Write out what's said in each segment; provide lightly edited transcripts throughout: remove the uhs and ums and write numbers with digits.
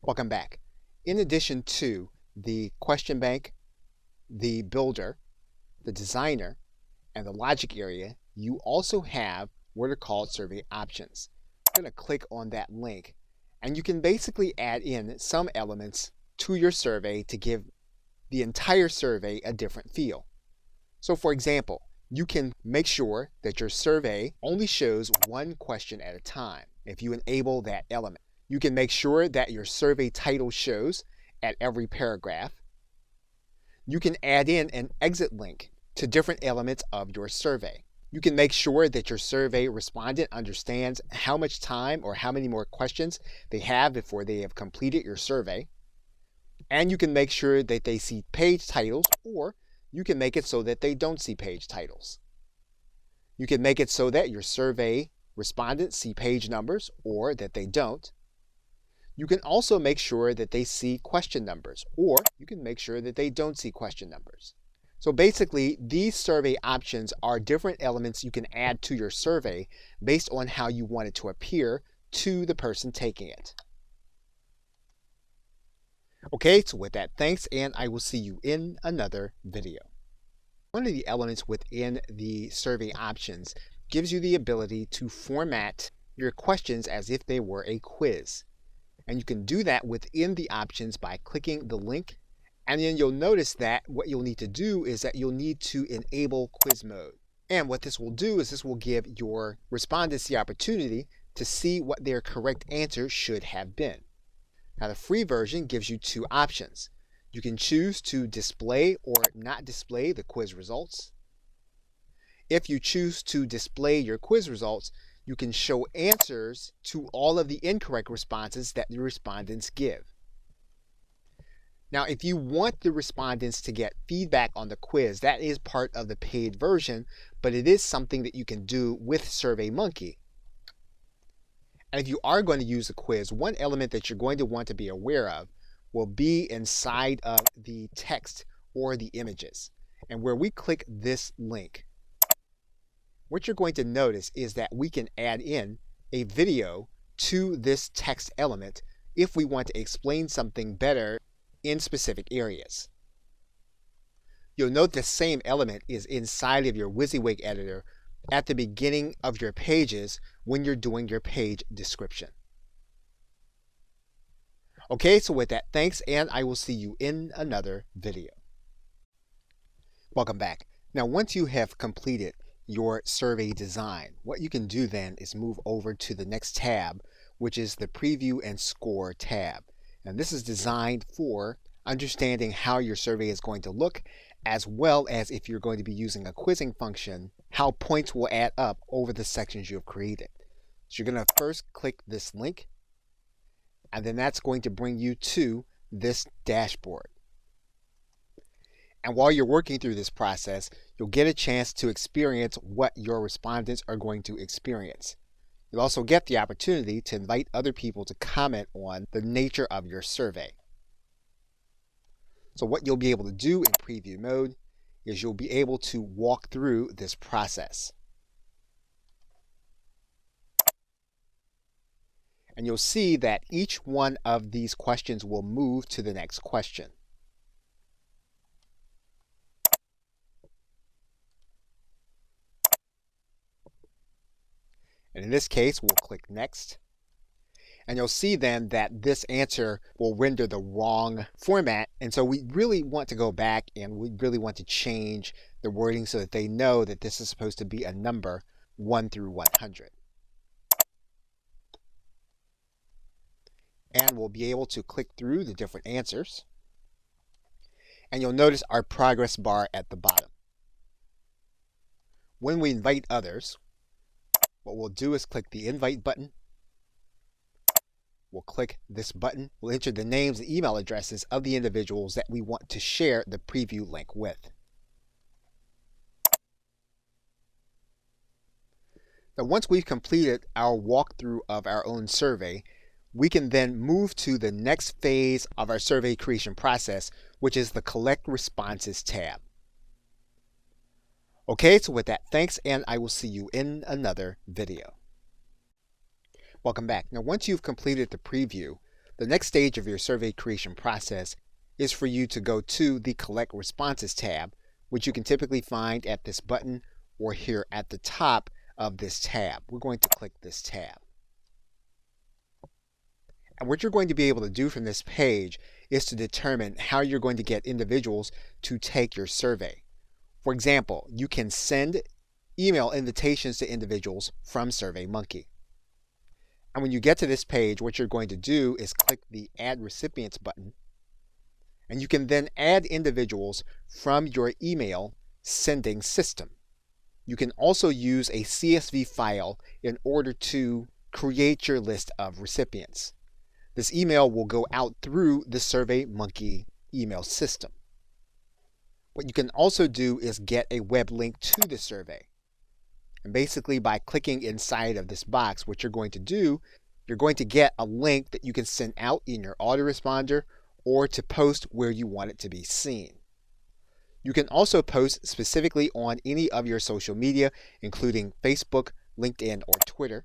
Welcome back. In addition to the question bank, the builder, the designer, and the logic area, you also have what are called survey options. I'm going to click on that link, and you can basically add in some elements to your survey to give the entire survey a different feel. So for example, you can make sure that your survey only shows one question at a time if you enable that element. You can make sure that your survey title shows at every paragraph. You can add in an exit link to different elements of your survey. You can make sure that your survey respondent understands how much time or how many more questions they have before they have completed your survey. And you can make sure that they see page titles, or you can make it so that they don't see page titles. You can make it so that your survey respondents see page numbers or that they don't. You can also make sure that they see question numbers, or you can make sure that they don't see question numbers. So basically, these survey options are different elements you can add to your survey based on how you want it to appear to the person taking it. Okay, so with that, thanks, and I will see you in another video. One of the elements within the survey options gives you the ability to format your questions as if they were a quiz. And you can do that within the options by clicking the link. And then you'll notice that what you'll need to do is that you'll need to enable quiz mode. And what this will do is this will give your respondents the opportunity to see what their correct answer should have been. Now, the free version gives you two options. You can choose to display or not display the quiz results. If you choose to display your quiz results, you can show answers to all of the incorrect responses that the respondents give. Now, if you want the respondents to get feedback on the quiz, that is part of the paid version, but it is something that you can do with SurveyMonkey. And if you are going to use a quiz, one element that you're going to want to be aware of will be inside of the text or the images. And where we click this link, what you're going to notice is that we can add in a video to this text element if we want to explain something better in specific areas. You'll note the same element is inside of your WYSIWYG editor at the beginning of your pages when you're doing your page description. Okay, so with that, thanks, and I will see you in another video. Welcome back. Now, once you have completed your survey design, what you can do then is move over to the next tab, which is the Preview and Score tab. And this is designed for understanding how your survey is going to look, as well as if you're going to be using a quizzing function, how points will add up over the sections you have created. So you're going to first click this link, and then that's going to bring you to this dashboard. And while you're working through this process, you'll get a chance to experience what your respondents are going to experience. You'll also get the opportunity to invite other people to comment on the nature of your survey. So what you'll be able to do in preview mode is you'll be able to walk through this process. And you'll see that each one of these questions will move to the next question. And in this case, we'll click Next. And you'll see then that this answer will render the wrong format. And so we really want to go back and we really want to change the wording so that they know that this is supposed to be a number 1 through 100. And we'll be able to click through the different answers. And you'll notice our progress bar at the bottom. When we invite others, what we'll do is click the invite button. We'll click this button. We'll enter the names and email addresses of the individuals that we want to share the preview link with. Now, once we've completed our walkthrough of our own survey, we can then move to the next phase of our survey creation process, which is the Collect Responses tab. Okay, so with that, thanks, and I will see you in another video. Welcome back. Now, once you've completed the preview, The next stage of your survey creation process is for you to go to the Collect Responses tab, which you can typically find at this button or here at the top of this tab. We're going to click this tab. And what you're going to be able to do from this page is to determine how you're going to get individuals to take your survey. For example, you can send email invitations to individuals from SurveyMonkey. And when you get to this page, what you're going to do is click the Add Recipients button. And you can then add individuals from your email sending system. You can also use a CSV file in order to create your list of recipients. This email will go out through the SurveyMonkey email system. What you can also do is get a web link to the survey. And basically by clicking inside of this box, what you're going to do, you're going to get a link that you can send out in your autoresponder or to post where you want it to be seen. You can also post specifically on any of your social media, including Facebook, LinkedIn, or Twitter.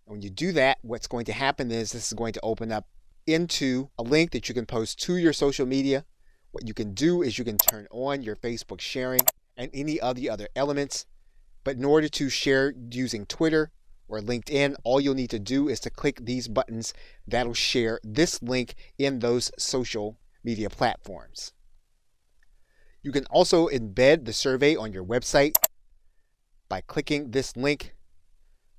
And when you do that, what's going to happen is this is going to open up into a link that you can post to your social media. What you can do is you can turn on your Facebook sharing and any of the other elements. But in order to share using Twitter or LinkedIn, all you'll need to do is to click these buttons that'll share this link in those social media platforms. You can also embed the survey on your website by clicking this link.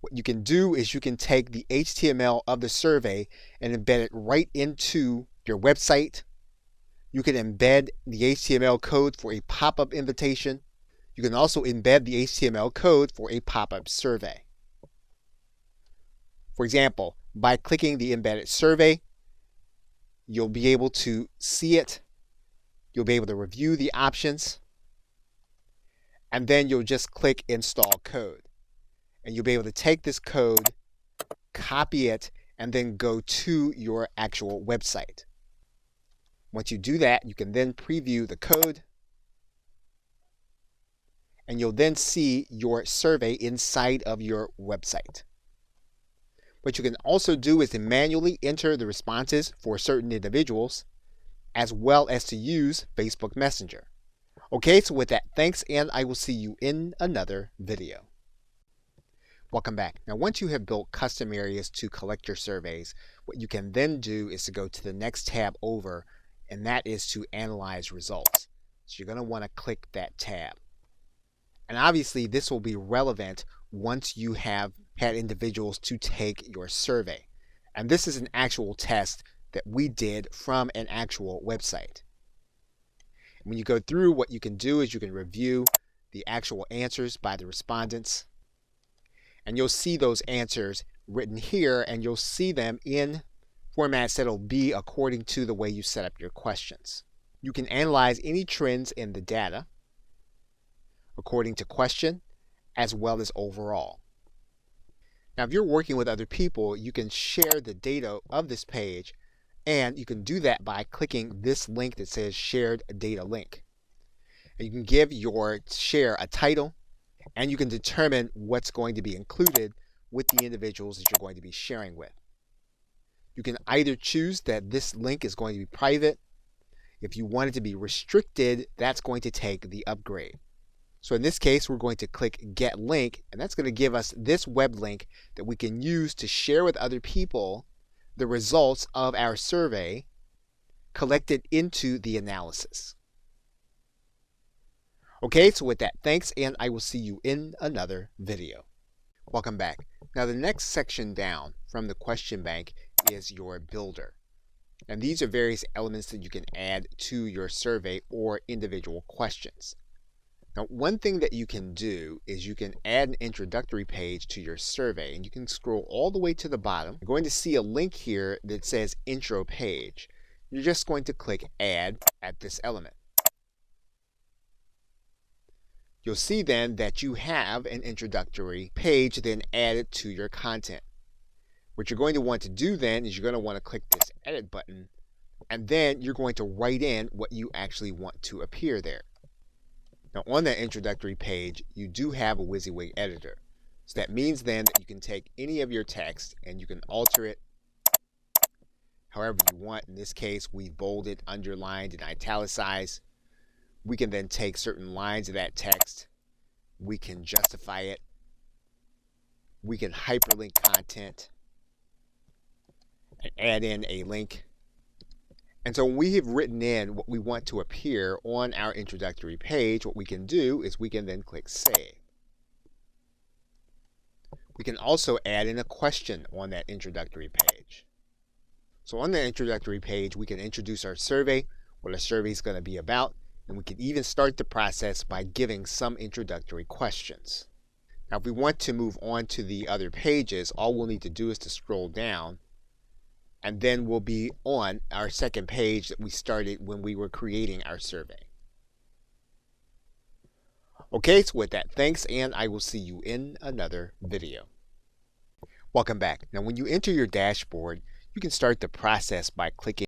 What you can do is you can take the HTML of the survey and embed it right into your website. You can embed the HTML code for a pop-up invitation. You can also embed the HTML code for a pop-up survey. For example, by clicking the embedded survey, you'll be able to see it. You'll be able to review the options. And then you'll just click Install Code. And you'll be able to take this code, copy it, and then go to your actual website. Once you do that, you can then preview the code. And you'll then see your survey inside of your website. What you can also do is to manually enter the responses for certain individuals, as well as to use Facebook Messenger. Okay, so with that, thanks, and I will see you in another video. Welcome back. Now, once you have built custom areas to collect your surveys, what you can then do is to go to the next tab over, and that is to analyze results. So you're going to want to click that tab. And obviously, this will be relevant once you have had individuals to take your survey. And this is an actual test that we did from an actual website. When you go through, what you can do is you can review the actual answers by the respondents. And you'll see those answers written here, and you'll see them in formats that'll be according to the way you set up your questions. You can analyze any trends in the data according to question as well as overall. Now, if you're working with other people, you can share the data of this page, and you can do that by clicking this link that says Shared Data Link. And you can give your share a title, and you can determine what's going to be included with the individuals that you're going to be sharing with. You can either choose that this link is going to be private. If you want it to be restricted, that's going to take the upgrade. So in this case, we're going to click Get Link, and that's going to give us this web link that we can use to share with other people the results of our survey collected into the analysis. Okay, so with that, thanks, and I will see you in another video. Welcome back. Now, the next section down from the question bank is your builder. And these are various elements that you can add to your survey or individual questions. Now, one thing that you can do is you can add an introductory page to your survey, and you can scroll all the way to the bottom. You're going to see a link here that says Intro Page. You're just going to click Add at this element. You'll see then that you have an introductory page then added to your content. What you're going to want to do then is you're going to want to click this Edit button, and then you're going to write in what you actually want to appear there. Now, on that introductory page, you do have a WYSIWYG editor. So that means then that you can take any of your text and you can alter it however you want. In this case, we bolded, underlined, and italicized. We can then take certain lines of that text. We can justify it. We can hyperlink content and add in a link. And so when we have written in what we want to appear on our introductory page, what we can do is we can then click Save. We can also add in a question on that introductory page. So on the introductory page, we can introduce our survey, what our survey is going to be about, and we can even start the process by giving some introductory questions. Now, if we want to move on to the other pages, all we'll need to do is to scroll down, and then we'll be on our second page that we started when we were creating our survey. Okay, so with that, thanks, and I will see you in another video. Welcome back. Now, when you enter your dashboard, you can start the process by clicking